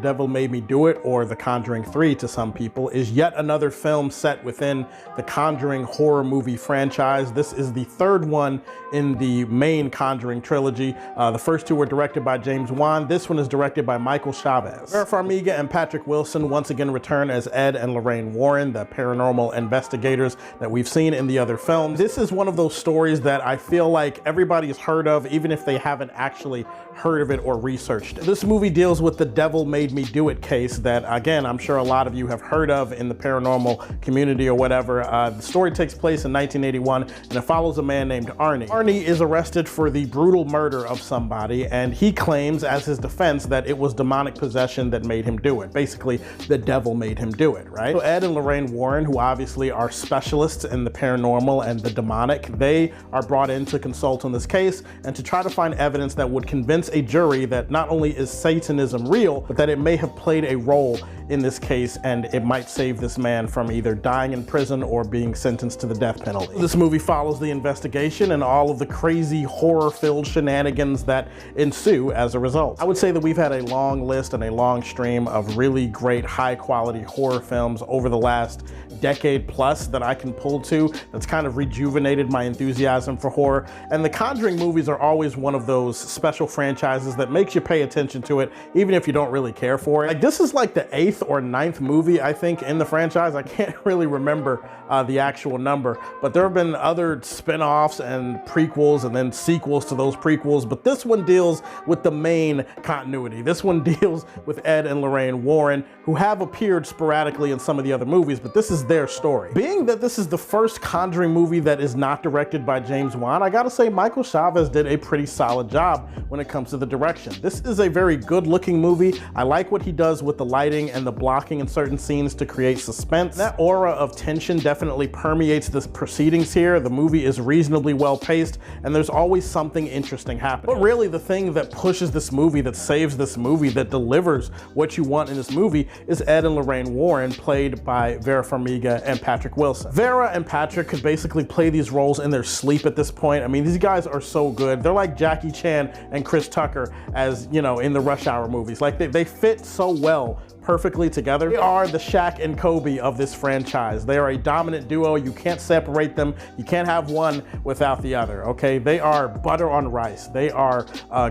Devil Made Me Do It, or The Conjuring 3 to some people, is yet another film set within the Conjuring horror movie franchise. This is the third one in the main Conjuring trilogy. The first two were directed by James Wan. This one is directed by Michael Chavez. Vera Farmiga and Patrick Wilson once again return as Ed and Lorraine Warren, the paranormal investigators that we've seen in the other films. This is one of those stories that I feel like everybody's heard of, even if they haven't actually heard of it or researched it. This movie deals with the Devil Made Me Do It case that, again, I'm sure a lot of you have heard of in the paranormal community or whatever. The story takes place in 1981, and it follows a man named Arnie. Arnie is arrested for the brutal murder of somebody, and he claims as his defense that it was demonic possession that made him do it. Basically, the devil made him do it, right? So Ed and Lorraine Warren, who obviously are specialists in the paranormal and the demonic, they are brought in to consult on this case and to try to find evidence that would convince a jury that not only is Satanism real, but that it may have played a role in this case, and it might save this man from either dying in prison or being sentenced to the death penalty. This movie follows the investigation and all of the crazy horror-filled shenanigans that ensue as a result. I would say that we've had a long list and a long stream of really great high-quality horror films over the last decade plus that I can pull to that's kind of rejuvenated my enthusiasm for horror, and the Conjuring movies are always one of those special franchises that makes you pay attention to it even if you don't really care for it. Like, this is like the 8th or 9th movie, I think, in the franchise. I can't really remember the actual number, but there have been other spin-offs and prequels and then sequels to those prequels, but this one deals with the main continuity. This one deals with Ed and Lorraine Warren, who have appeared sporadically in some of the other movies, but this is their story. Being that this is the first Conjuring movie that is not directed by James Wan, I gotta say Michael Chavez did a pretty solid job when it comes to the direction. This is a very good-looking movie. I like what he does with the lighting and the blocking in certain scenes to create suspense. That aura of tension definitely permeates the proceedings here. The movie is reasonably well paced, and there's always something interesting happening. But really the thing that pushes this movie, that saves this movie, that delivers what you want in this movie is Ed and Lorraine Warren, played by Vera Farmiga and Patrick Wilson. Vera and Patrick could basically play these roles in their sleep at this point. I mean, these guys are so good. They're like Jackie Chan and Chris Tucker, as you know, in the Rush Hour movies. Like they fit so well perfectly together. They are the Shaq and Kobe of this franchise. They are a dominant duo. You can't separate them. You can't have one without the other, okay? They are butter on rice. They are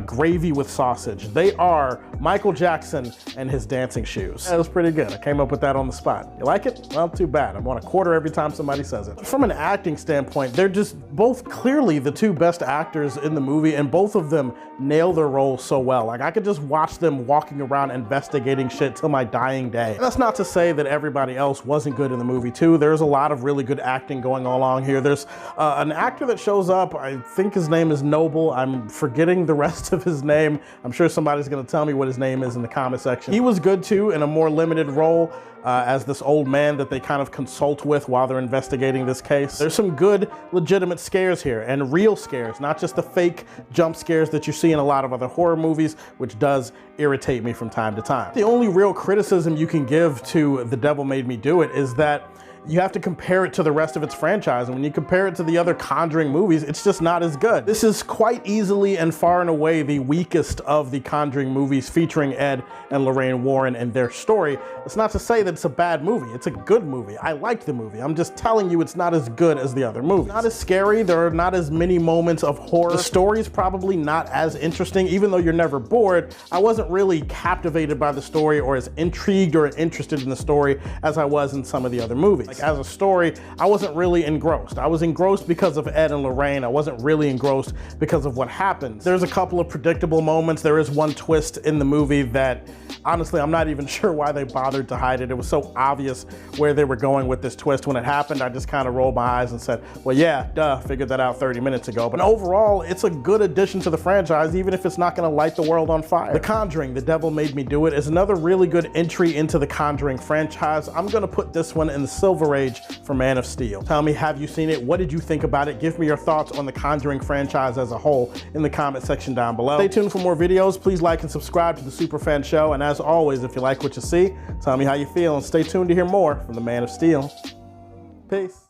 gravy with sausage. They are Michael Jackson and his dancing shoes. That was pretty good. I came up with that on the spot. You like it? Well, too bad. I'm on a quarter every time somebody says it. From an acting standpoint, they're just both clearly the two best actors in the movie, and both of them nail their roles so well. Like, I could just watch them walking around investigating shit till my dying day. And that's not to say that everybody else wasn't good in the movie too. There's a lot of really good acting going on along here. There's an actor that shows up, I think his name is Noble. I'm forgetting the rest of his name. I'm sure somebody's gonna tell me what his name is in the comment section. He was good too in a more limited role as this old man that they kind of consult with while they're investigating this case. There's some good, legitimate scares here, and real scares, not just the fake jump scares that you see in a lot of other horror movies, which does irritate me from time to time. The only real criticism you can give to The Devil Made Me Do It is that you have to compare it to the rest of its franchise, and when you compare it to the other Conjuring movies, it's just not as good. This is quite easily and far and away the weakest of the Conjuring movies featuring Ed and Lorraine Warren and their story. It's not to say that it's a bad movie. It's a good movie. I liked the movie. I'm just telling you it's not as good as the other movies. Not as scary. There are not as many moments of horror. The story's probably not as interesting, even though you're never bored. I wasn't really captivated by the story or as intrigued or interested in the story as I was in some of the other movies. Like, as a story, I wasn't really engrossed. I was engrossed because of Ed and Lorraine. I wasn't really engrossed because of what happens. There's a couple of predictable moments. There is one twist in the movie that, honestly, I'm not even sure why they bothered to hide it. It was so obvious where they were going with this twist. When it happened, I just kind of rolled my eyes and said, well, yeah, duh, figured that out 30 minutes ago. But overall, it's a good addition to the franchise, even if it's not gonna light the world on fire. The Conjuring, The Devil Made Me Do It, is another really good entry into the Conjuring franchise. I'm gonna put this one in the silver age for Man of Steel. Tell me, have you seen it? What did you think about it? Give me your thoughts on the Conjuring franchise as a whole in the comment section down below. Stay tuned for more videos. Please like and subscribe to the Superfan Show. And as always, if you like what you see, tell me how you feel and stay tuned to hear more from the Man of Steel. Peace.